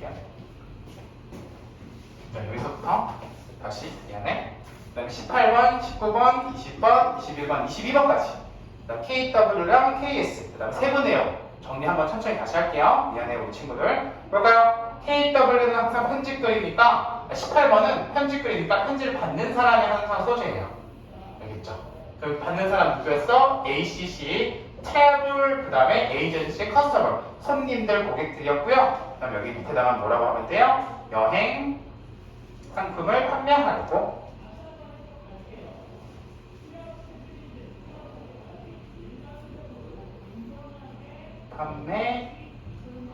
볼게요. 자, 여기서부터 다시 미안해. 그 다음에 18번, 19번, 20번, 21번, 22번까지. 그 다음 KW랑 KS. 그 다음 세부 내용 정리 한번 천천히 다시 할게요. 미안해 우리 친구들. 볼까요? KW는 항상 편집글이니까 18번은 편집글이니까 편지를 받는 사람이 항상 소재예요. 알겠죠? 그럼 받는 사람 누구였어? ACC, 트래블, 그 다음에 에이전시, 커스터머, 손님들, 고객들이었고요. 그 다음 여기 밑에다가 뭐라고 하면 돼요? 여행 상품을 판매하려고.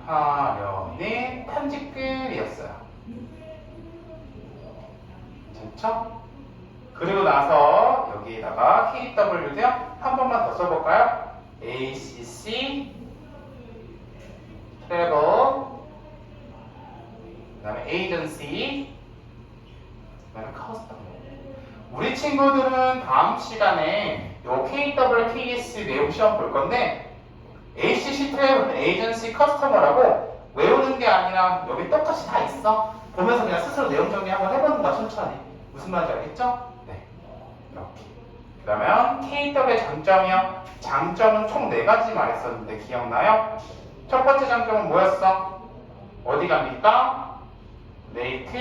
판매하려는 편집글이었어요. 됐죠? 그리고 나서 여기에다가 KW도요. 한 번만 더 써볼까요? ACC 트래블 그 다음에 에이전시 그 다음에 커스터머. 우리 친구들은 다음 시간에 요 KW, KS 내용 시험 볼 건데 ACC 트래블, 에이전시, 커스터머라고 외우는 게 아니라 여기 똑같이 다 있어. 보면서 그냥 스스로 내용 정리 한번 해보는 거야. 천천히. 무슨 말인지 알겠죠? 네. 이렇게. 그러면 KW의 장점이요. 장점은 총 4가지 말했었는데 기억나요? 첫 번째 장점은 뭐였어? 어디 갑니까? 레이트,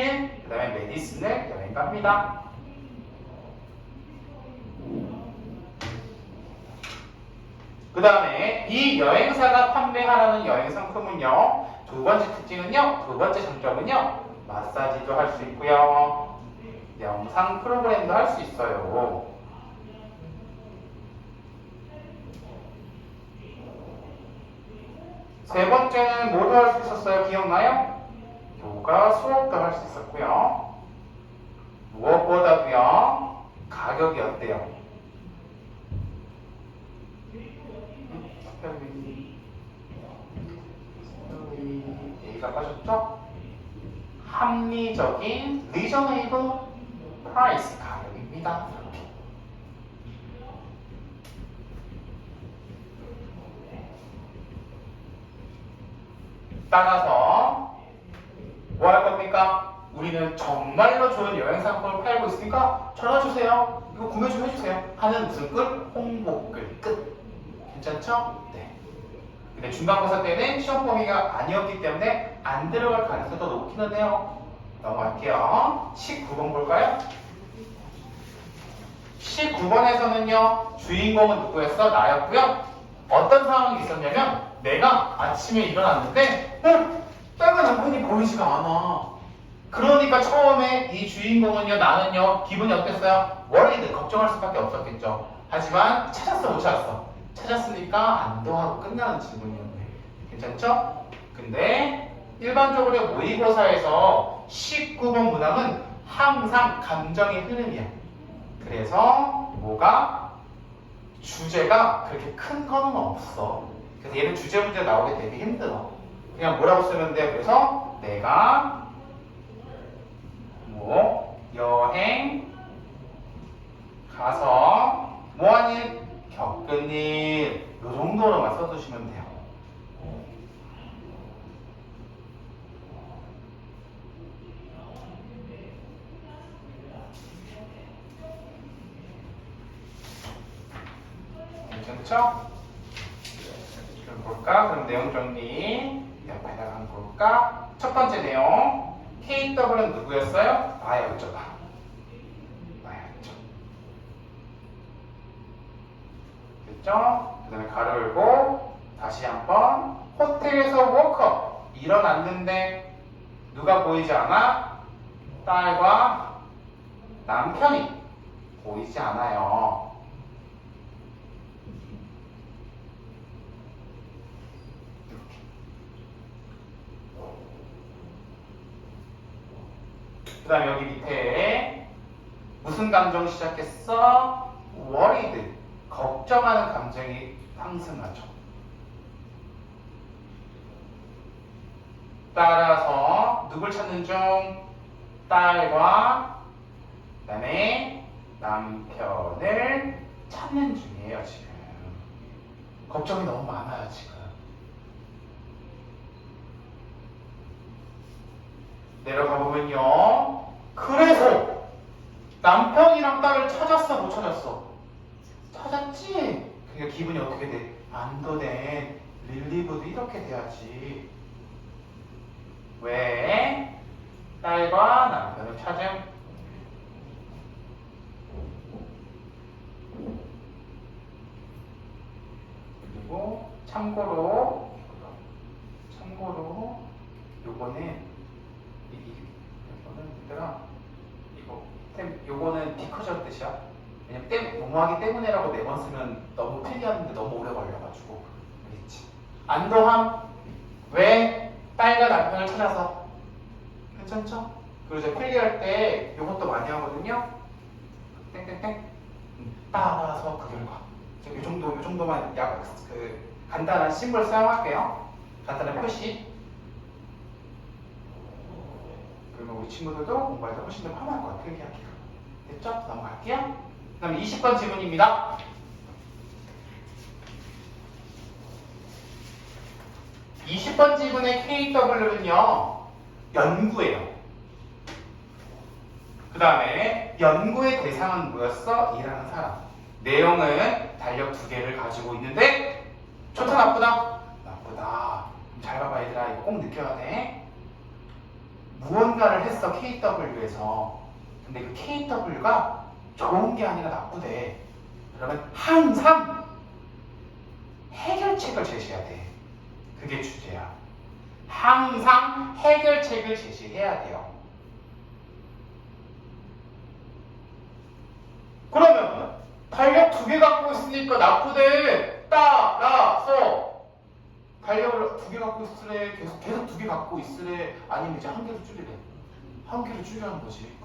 그 다음에 메디슨을 여행 갑니다. 그 다음에 이 여행사가 판매하라는 여행 상품은요. 두 번째 특징은요. 두 번째 장점은요. 마사지도 할 수 있고요. 영상 프로그램도 할 수 있어요. 세 번째는 뭐도 할 수 있었어요? 기억나요? 요가 수업도 할 수 있었고요. 무엇보다도요. 가격이 어때요? A가 빠졌죠? 합리적인 reasonable price 가격입니다. 따라서 뭐 할 겁니까? 우리는 정말로 좋은 여행 상품을 팔고 있으니까 전화 주세요. 이거 구매 좀 해주세요. 하는 무슨 글? 홍보글 끝. 괜찮죠? 네. 근데 중간고사 때는 시험 범위가 아니었기 때문에 안 들어갈 가능성이 더 높기는 해요. 넘어갈게요. 19번 볼까요? 19번에서는요. 주인공은 누구였어? 나였고요. 어떤 상황이 있었냐면 내가 아침에 일어났는데 빨간 남편이 보이지가 않아. 그러니까 처음에 이 주인공은요. 나는요. 기분이 어땠어요? worried, 걱정할 수밖에 없었겠죠. 하지만 찾았어 못 찾았어? 찾았으니까 안도하고 끝나는 질문이었네. 괜찮죠? 근데 일반적으로 모의고사에서 19번 문항은 항상 감정의 흐름이야. 그래서 뭐가? 주제가 그렇게 큰 거는 없어. 그래서 얘는 주제 문제 나오기 되게 힘들어. 그냥 뭐라고 쓰면 돼? 그래서 내가 뭐 여행 가서 뭐하니? 겪은 일, 요 정도로만 써주시면 돼요. 괜찮죠? 그럼 볼까? 그럼 내용 정리 옆에다가 한번 볼까? 첫 번째 내용 KW는 누구였어요? 나였죠. 나였죠. 됐죠? 그 다음에 가로 열고 다시 한번 호텔에서 워커 일어났는데 누가 보이지 않아? 딸과 남편이 보이지 않아요. 그 다음에 여기 밑에 무슨 감정 시작했어? worried, 걱정하는 감정이 상승하죠. 따라서 누굴 찾는 중? 딸과 그 다음에 남편을 찾는 중이에요. 지금 걱정이 너무 많아요. 지금 내려가 보면요. 그래서 남편이랑 딸을 찾았어, 못 찾았어? 찾았지? 그러니까 기분이 어떻게 돼? 안도된 릴리브도 이렇게 돼야지. 왜? 딸과 남편을 찾음. 그리고 참고로 요거는 얘들아 요거는 비커절 뜻이야. 왜냐면 뭐뭐하기 때문에라고 4번 쓰면 너무 필기하는데 너무 오래 걸려가지고. 알겠지? 안도함. 왜? 딸과 남편을 찾아서. 괜찮죠? 그리고 이제 필기할 때 요것도 많이 하거든요. 땡땡땡. 따라서 그 결과. 요 정도만 간단한 심벌 사용할게요. 간단한 표시. 그러면 우리 친구들도 공부할 때 훨씬 더 편할 것 같아요. 필기하기가. 됐죠? 넘어갈게요. 그 다음에 20번 질문입니다. 20번 질문의 KW는요, 연구예요. 그 다음에 연구의 대상은 뭐였어? 일하는 사람. 내용은 달력 2개를 가지고 있는데, 좋다, 나쁘다? 나쁘다. 잘 봐봐, 얘들아. 이거 꼭 느껴야 돼. 무언가를 했어, KW에서. 근데 그 KW가 좋은 게 아니라 나쁘대. 그러면 항상 해결책을 제시해야 돼. 그게 주제야. 항상 해결책을 제시해야 돼요. 그러면 달력 2개 갖고 있으니까 나쁘대. 따라서 달력을 2개 갖고 있으래. 계속 2개 갖고 있으래. 아니면 이제 1개로 줄이래. 1개로 줄이라는 거지.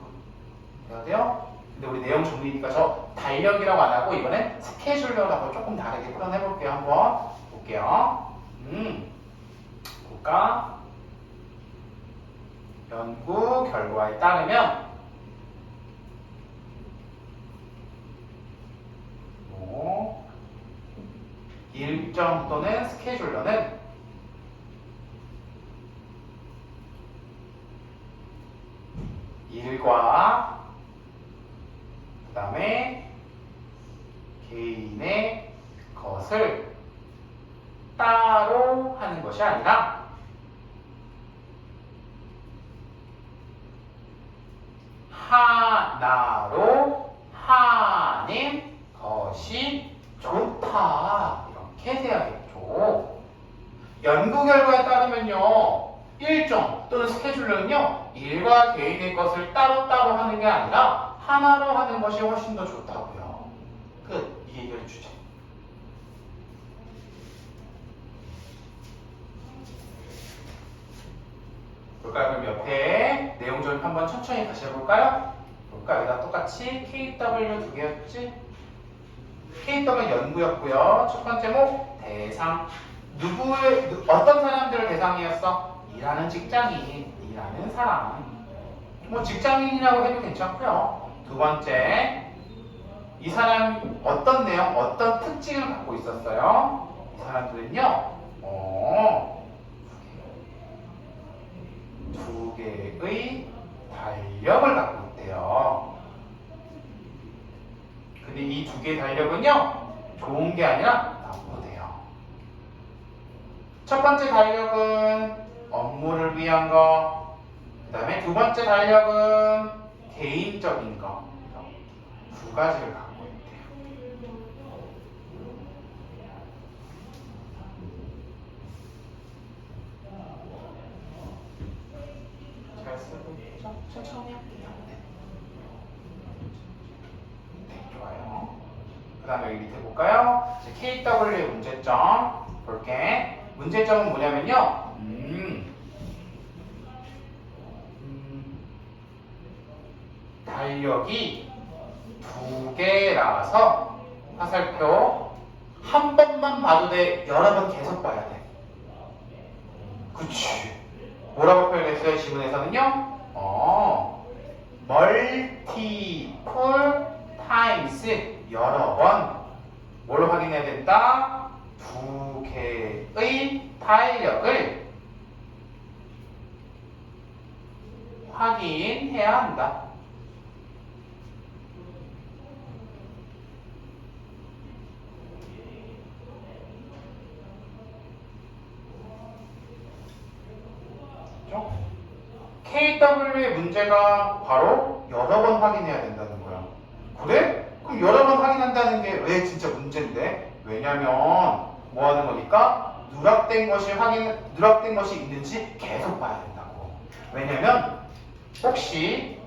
돼야 돼요? 근데 우리 내용 정리니까 저 달력이라고 안 하고 이번엔 스케줄러라고 조금 다르게 표현해볼게요. 한번 볼게요. 볼까? 연구 결과에 따르면 일정 또는 스케줄러는 일과 그 다음에 개인의 것을 따로 하는 것이 아니라 하나로 하는 것이 좋다. 이렇게 돼야겠죠. 연구 결과에 따르면요, 일정 또는 스케줄은요, 일과 개인의 것을 따로따로 하는 게 아니라 하나로 하는 것이 훨씬 더 좋다고요. 끝. 이 얘기를 주제. 볼까요? 그럼 옆에 내용 좀 한번 천천히 다시 해볼까요? 볼까요? 여기다 똑같이 KW 2개였지? KW는 연구였고요. 첫 번째 목 대상. 어떤 사람들을 대상이었어? 일하는 직장인, 일하는 사람. 뭐 직장인이라고 해도 괜찮고요. 두 번째, 이 사람 어떤 내용, 어떤 특징을 갖고 있었어요? 이 사람들은요, 2개의 달력을 갖고 있대요. 근데 이 2개의 달력은요, 좋은 게 아니라 나쁘대요. 첫 번째 달력은 업무를 위한 거, 그 다음에 두 번째 달력은 개인적인 거. 2가지를 갖고 있대요. 잘 쓰고 있죠? 천천히 할게요. 네, 좋아요. 그 다음에 여기 밑에 볼까요? KW의 문제점 볼게. 문제점은 뭐냐면요. 달력이 2개라서 화살표 한 번만 봐도 돼? 여러 번 계속 봐야 돼? 그치. 뭐라고 표현했어요? 지문에서는요? multiple times 여러 번 뭘 확인해야 된다? 2개의 달력을 확인해야 한다. KW의 문제가 바로 여러 번 확인해야 된다는 거야. 그래? 그럼 여러 번 확인한다는 게 왜 진짜 문제인데? 왜냐면 뭐 하는 거니까 누락된 것이 있는지 계속 봐야 된다고. 왜냐면 혹시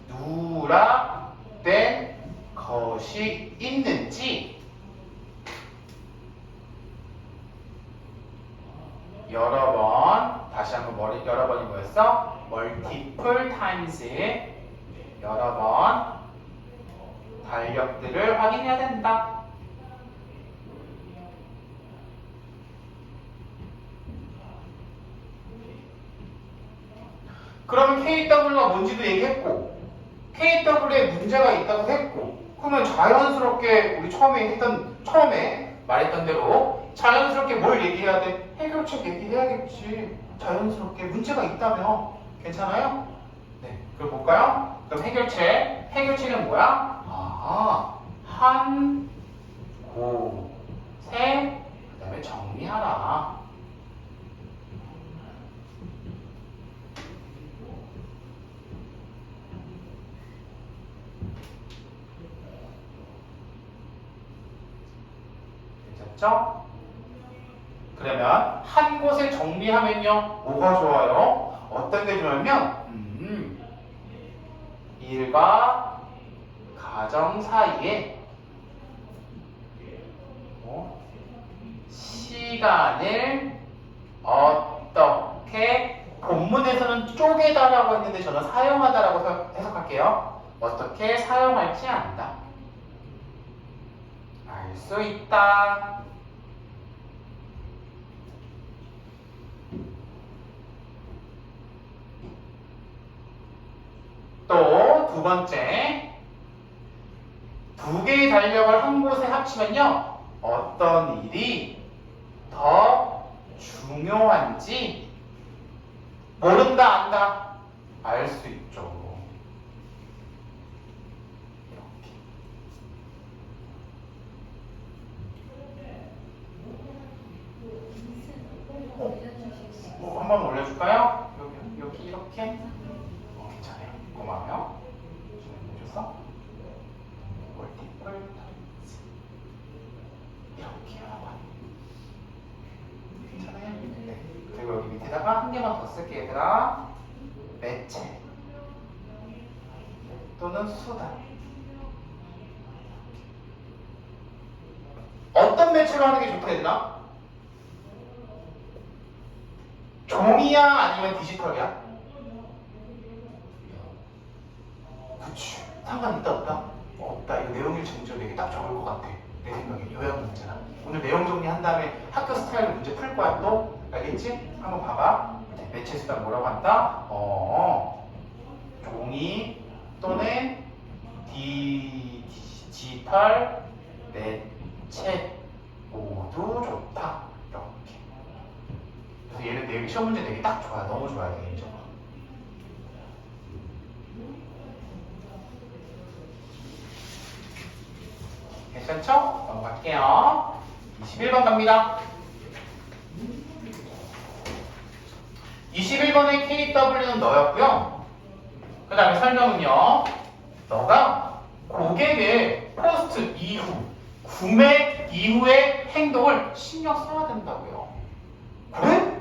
누락된 것이 있는지 여러 번, 다시 한번 여러 번이 뭐였어? multiple times 여러 번 달력들을 확인해야 된다. 그러면 KW가 뭔지도 얘기했고 KW에 문제가 있다고 했고 그러면 자연스럽게 우리 처음에 말했던 대로 자연스럽게 뭘 얘기해야 돼? 해결책 얘기해야겠지. 자연스럽게 문제가 있다며. 괜찮아요? 네, 그럼 볼까요? 그럼 해결책은 뭐야? 한 곳에 그 다음에 정리하라. 됐죠? 그러면 한 곳에 정리하면요 뭐가 좋아요? 어떤 게 좋으면 일과 가정 사이에 시간을 어떻게 본문에서는 쪼개다라고 했는데 저는 사용하다라고 해석할게요. 어떻게 사용할지 안다. 알 수 있다. 또 두 번째, 두 개의 달력을 한 곳에 합치면요 어떤 일이 더 중요한지 모른다 안다 알 수 있죠. 한번 올려줄까요? 여기 이렇게 괜찮아요. 고마워요. 해줘서 멀티플 이렇게 하고 괜찮아요? 네. 그리고 여기 밑에다가 한 개만 더 쓸게요. 얘들아 매체 또는 수단. 어떤 매체로 하는 게 좋다 했나? 종이야 아니면 디지털이야? 그치. 상관 있다 없다? 없다. 이거 내용일 정지로 되게 딱 좋을 것 같아. 내 생각에 요약 문제나. 오늘 내용 정리한 다음에 학교 스타일로 문제 풀 거야 또. 알겠지? 한번 봐봐. 매체 수단 뭐라고 한다? 종이 또는 디지털 매체 모두 좋다. 이렇게. 그래서 얘는 내용 시험 문제 되게 딱 좋아요. 너무 좋아요. 개인적으로. 괜찮죠? 넘어갈게요. 21번 갑니다. 21번의 KW는 너였고요. 그 다음에 설명은요. 너가 고객의 포스트 이후, 구매 이후의 행동을 신경 써야 된다고요. 그래?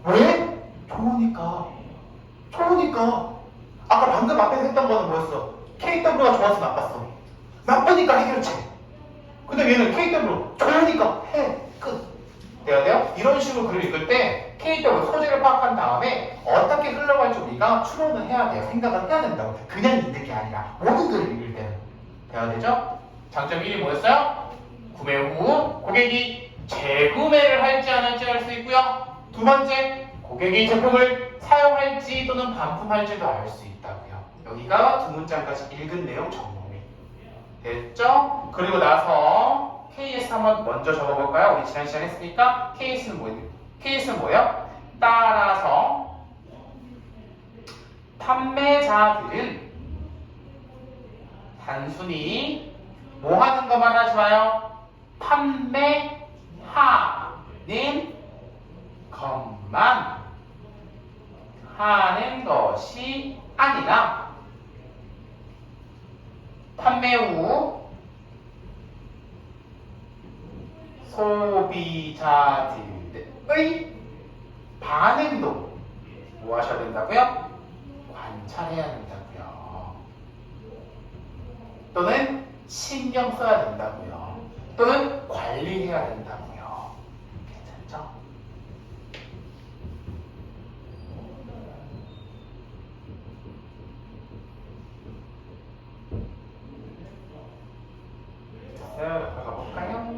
왜? 좋으니까. 아까 방금 앞에서 했던 거는 뭐였어? KW가 좋아서 나빴어. 나쁘니까 해결책. 근데 얘는 KW 좋으니까 해. 끝. 돼요? 이런 식으로 글을 읽을 때 KW 소재를 파악한 다음에 어떻게 흘러갈지 우리가 추론을 해야 돼요. 생각을 해야 된다고. 그냥 읽는 게 아니라 모든 글을 읽을 때는. 돼야 되죠? 장점 1이 뭐였어요? 구매 후 고객이 재구매를 할지 안 할지 알 수 있고요. 두 번째, 고객이 제품을 사용할지 또는 반품할지도 알 수 있다고요. 여기가 두 문장까지 읽은 내용 정리. 됐죠? 그리고 나서 KS 한번 먼저 적어볼까요? 우리 지난 시간에 했으니까 KS는 뭐예요? 따라서 판매자들은 단순히 뭐 하는 것만 하지 마요. 판매하는 것만 하는 것이 아니라 판매 후 소비자들의 반응도 뭐 하셔야 된다고요? 관찰해야 된다고요. 또는 신경 써야 된다고요. 또는 관리해야 된다고요. 괜찮죠? 들어가 볼까요?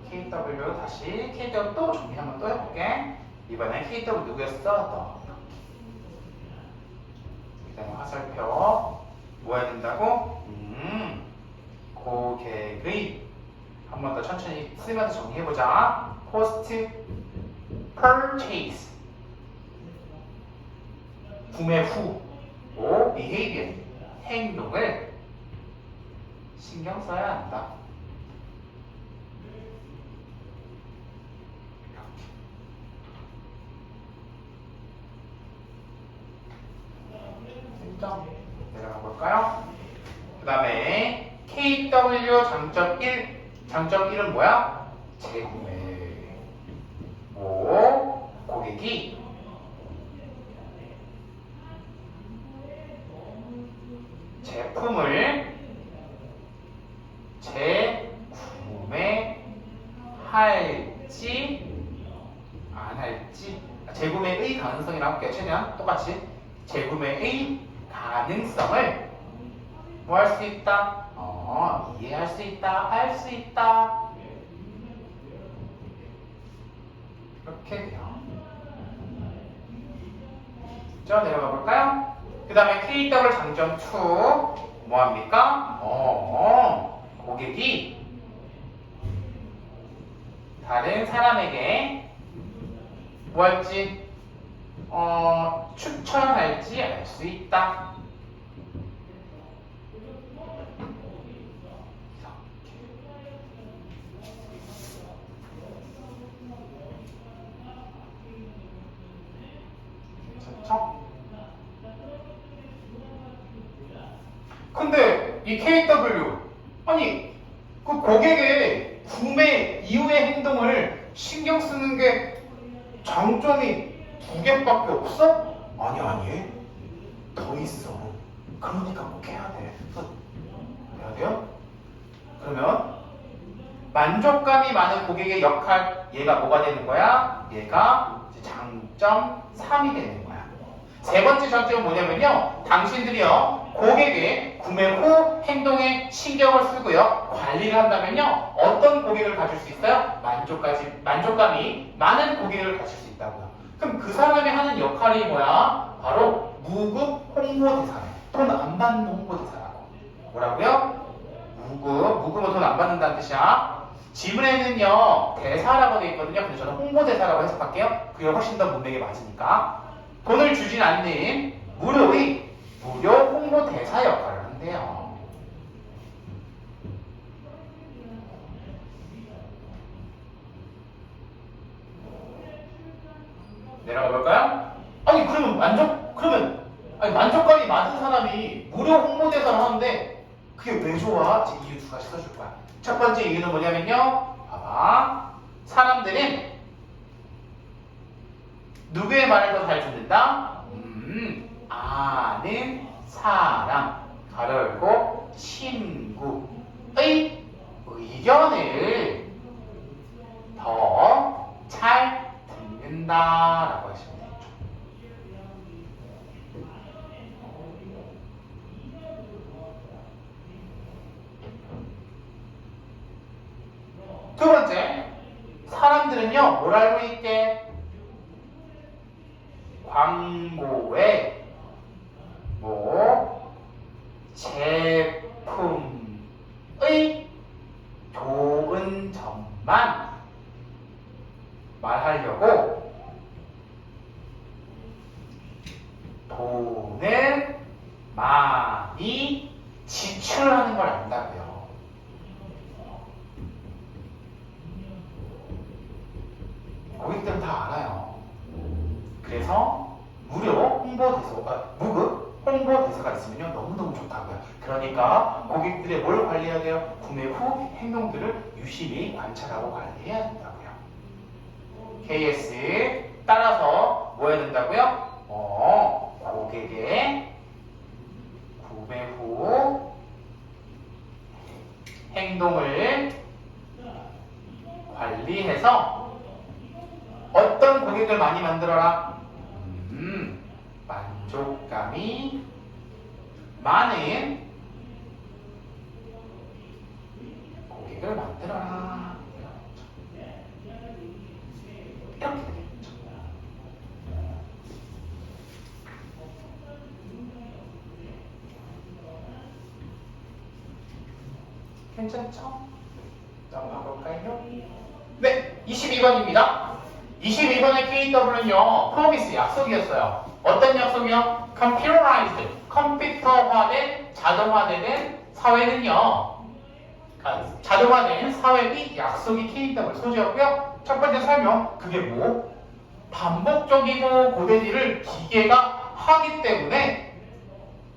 KW 다시 KW 또 정리 한번 또 해볼게. 이번엔 KW 누구였어? 너. 그다음에 화살표 뭐 해야 된다고? 고객의 한 번 더 천천히 쓰면서 정리해보자. Post purchase 구매 후 behavior 행동을 신경 써야 한다. 내려가 볼까요? 그 다음에 KW 장점 1. 장점 1은 뭐야? 재구매. 고객이 제품을 재구매할지 안 할지, 재구매의 가능성이라고 할게요. 최대한 똑같이 재구매의 가능성을 뭐 할 수 있다? 이해할 수 있다, 알 수 있다. 이렇게 돼요. 저 내려가 볼까요? 그 다음에 KW 장점 2 뭐합니까? 고객이 다른 사람에게 뭐 할지 추천할지 알 수 있다. 괜찮죠? 근데 이 KW 아니 그 고객의 구매 이후의 행동을 신경 쓰는 게 장점이 2개밖에 없어? 아니 더 있어. 그러니까 꼭 해야 돼. 해야 돼요? 그러면 만족감이 많은 고객의 역할 얘가 뭐가 되는 거야? 얘가 이제 장점 3이 되는 거야. 세 번째 장점은 뭐냐면요, 당신들이요 고객의 구매 후 행동에 신경을 쓰고요 관리를 한다면요 어떤 고객을 가질 수 있어요? 만족감이 많은 고객을 가질 수 있다고요. 그럼 그 사람이 하는 역할이 뭐야? 바로 무급 홍보대사래. 돈 안 받는 홍보대사라고. 뭐라고요? 무급은 돈 안 받는다는 뜻이야. 지문에는요 대사라고 되어 있거든요. 근데 저는 홍보대사라고 해석할게요. 그게 훨씬 더 문맥에 맞으니까. 돈을 주진 않는 무료 홍보대사 역할을 한대요. 내려가 볼까요? 그러면 만족감이 많은 사람이 무료 홍보대사를 하는데 그게 왜 좋아? 제 이유 두 가지 써줄 거야. 첫 번째 이유는 뭐냐면요, 봐봐, 사람들은 누구의 말을 더 잘 듣는다? 아는 사람, 가로 열고 친구의 의견을 더 잘 듣는다라고 하시면 되죠. 두 번째, 사람들은요 뭘 알고 있게? 광고에 제품의 좋은 점만 말하려고 돈을 많이 지출하는 걸 안다고요. 고객들은 다 알아요. 그래서 무료 무급 홍보대사가 있으면요 너무너무 좋다고요. 그러니까 고객들의 뭘 관리해야 돼요? 구매 후 행동들을 유심히 관찰하고 관리해야 된다고요. KS 따라서 뭐 해야 된다고요? 고객의 구매 후 행동을 관리해서 어떤 고객을 많이 만들어라? 만족감이 많은 고객을 만들어라. 이렇게 되겠죠. 괜찮죠? 넘어가 볼까요? 네, 22번입니다. 22번의 KW는요, 프로미스 약속이었어요. 어떤 약속이요? Computerized, 컴퓨터화된, 자동화되는 사회는요, 자동화된 사회 및 약속이 KW 소재였고요. 첫 번째 설명, 그게 뭐? 반복적이고 고된 일을 기계가 하기 때문에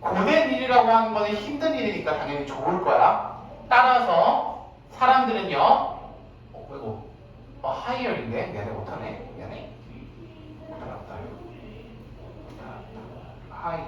고된 일이라고 하는 거는 힘든 일이니까 당연히 좋을 거야. 따라서 사람들은요, 하이어인데 미안해 못하네. 미안해. 알았다. 하이어.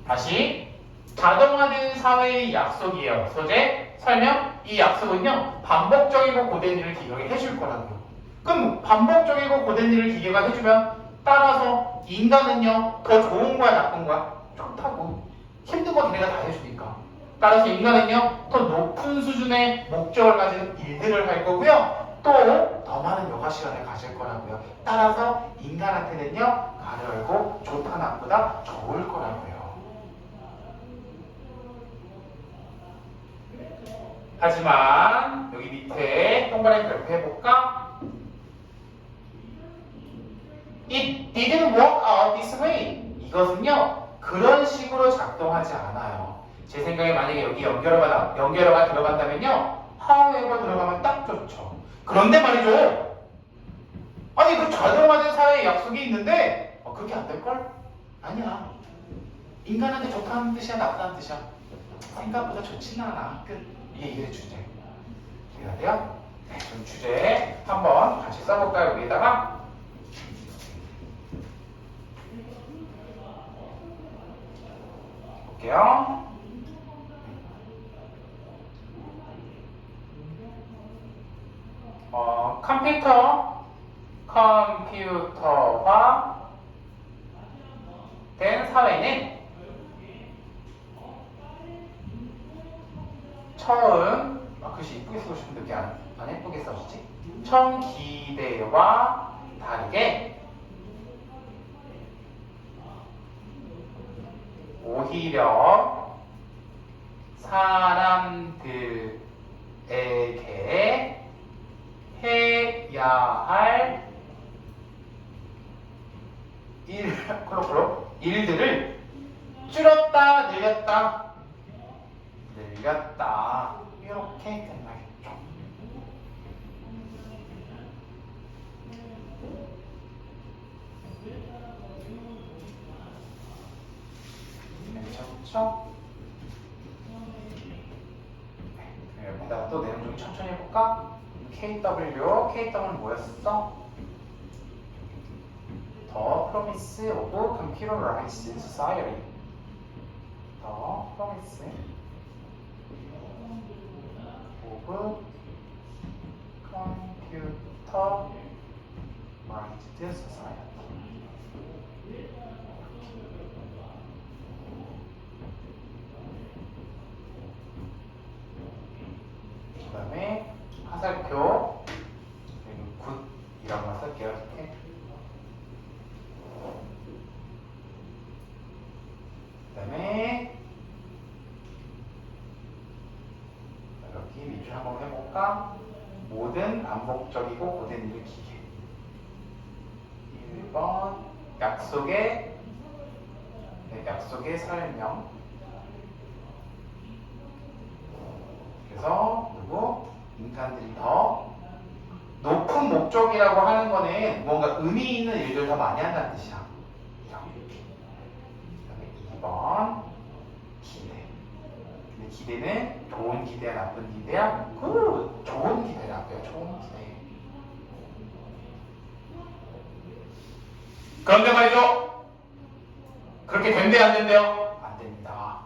다시 자동화된 사회의 약속이에요. 소재 설명. 이 약속은요 반복적이고 고된 일을 기계가 해줄 거라고요. 그럼 반복적이고 고된 일을 기계가 해주면 따라서 인간은요 더 좋은 거야 나쁜 거야? 좋다고. 힘든 거 걔네가 다 해주니까. 따라서 인간은요 더 높은 수준의 목적을 가진 일들을 할 거고요. 또 더 많은 여가 시간을 가질 거라고요. 따라서 인간한테는요 가려 열고 좋다 나쁘다 좋을 거라고요. 하지만 여기 밑에 동그라미 별표 해볼까? It didn't work out this way. 이것은요 그런 식으로 작동하지 않아요. 제 생각에 만약에 여기 연결어가 들어간다면요 however 들어가면 딱 좋죠. 그런데 말이죠, 아니 그 자동화된 사회의 약속이 있는데 그렇게 안 될걸? 아니야. 인간한테 좋다는 뜻이야 나쁘다는 뜻이야? 생각보다 좋지는 않아. 이게 주제. 이해가 돼요? 네, 그럼 주제 한번 같이 써볼까요? 여기다가 볼게요. 컴퓨터화 된 사회는 처음 글씨 이쁘게 쓰고 싶은데 왜 안 예쁘게 써주지? 처음 기대와 다르게 오히려 사람들에게 해야 할 일들을 줄였다 늘렸다 이렇게 끝나겠죠. 괜찮죠? 네, 여기다가 또 내용 좀 천천히 해볼까? KW는 뭐였어? The Promise of Computerized Society. The Promise of Computerized Society. 그 다음에 화살표 굿이라고만 쓸게요. 이렇게. 그 다음에 여기 밑줄 한번 해볼까? 모든 반복적이고 고된 일을 기계. 1번 약속의 설명. 그래서 그리고 인간들이 더 높은 목적이라고 하는 거는 뭔가 의미 있는 일들을 더 많이 한다는 뜻이야. 그다음에 2번 기대. 근데 기대는 좋은 기대야 나쁜 기대야? 좋은 기대라고요. 좋은 기대. 그런데 말이죠. 그렇게 된대 안 된대요? 안 됩니다.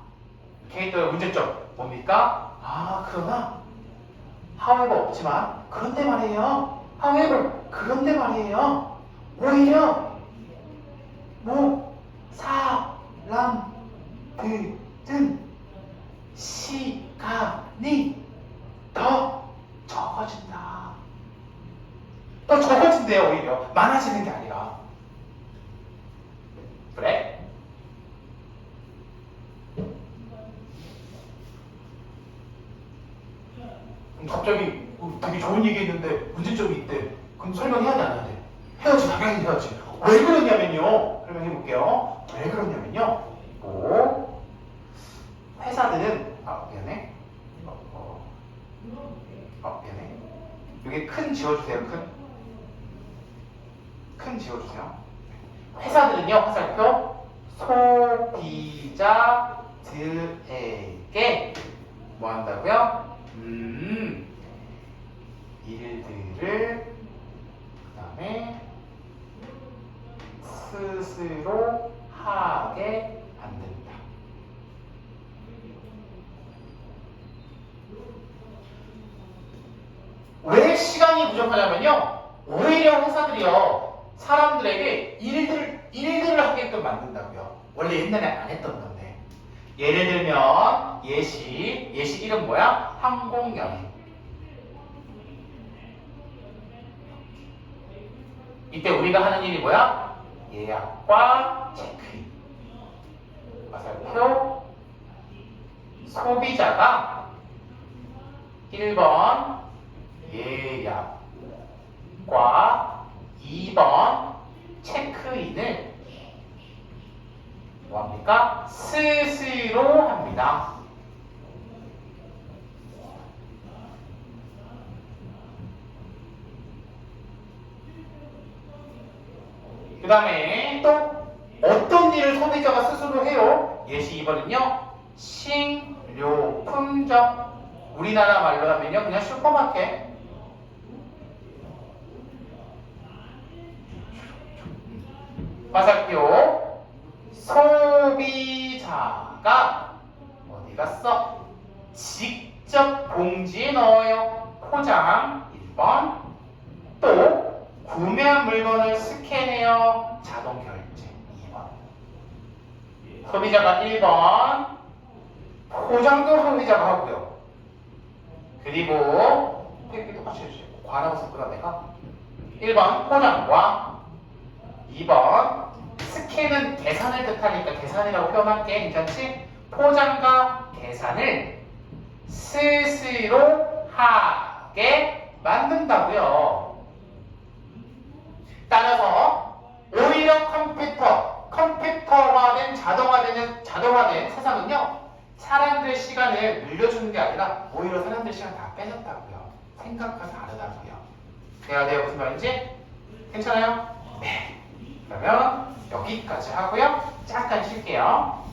캐릭터의 문제점 뭡니까? 그러나 however 없지만 그런데 말이에요. however 그런데 말이에요. 오히려 사람들은 시간이 더 적어진다. 더 적어진대요. 오히려 많아지는 게 아니라. 그래? 갑자기 되게 좋은 얘기 했는데 문제점이 있대. 그럼 설명해야 돼, 안 해야 돼? 해야지, 당연히 해야지. 왜 그러냐면요. 설명해볼게요. 왜 그러냐면요. 회사들은, 미안해. 미안해. 여기 큰 지워주세요, 큰 지워주세요. 회사들은요, 화살표, 소비자들에게 뭐 한다고요? 일들을 그 다음에 스스로 하게 만든다. 왜 시간이 부족하냐면요. 오히려 회사들이요. 사람들에게 일들을 하게끔 만든다고요. 원래 옛날에 안 했던 건데. 예를 들면 예시 이름 뭐야? 항공여행. 이때 우리가 하는 일이 뭐야? 예약과 체크인. 화살표 소비자가 1번 예약과 2번 체크인을 뭐합니까? 스스로 합니다. 그 다음에 또 어떤 일을 소비자가 스스로 해요? 예시 2번은요. 식료품점. 우리나라 말로 하면요. 그냥 슈퍼마켓. 화살표 소비자가 어디 갔어? 직접 봉지에 넣어요. 포장 1번. 또 구매한 물건을 스캔해요. 자동 결제 2번. 소비자가 1번. 포장도 소비자가 하고요. 그리고 이렇게 똑같이 해주세요. 과라고 썼구나 내가. 1번 포장과 2번 스캔은 계산을 뜻하니까 계산이라고 표현할게. 괜찮지? 포장과 계산을 스스로 하게 만든다고요. 따라서 오히려 컴퓨터화된 자동화된 세상은요. 사람들 시간을 늘려주는 게 아니라 오히려 사람들 시간 다 뺏었다고요. 생각과 다르다고요. 돼야 돼요? 무슨 말인지? 괜찮아요? 네. 그러면 여기까지 하고요. 잠깐 쉴게요.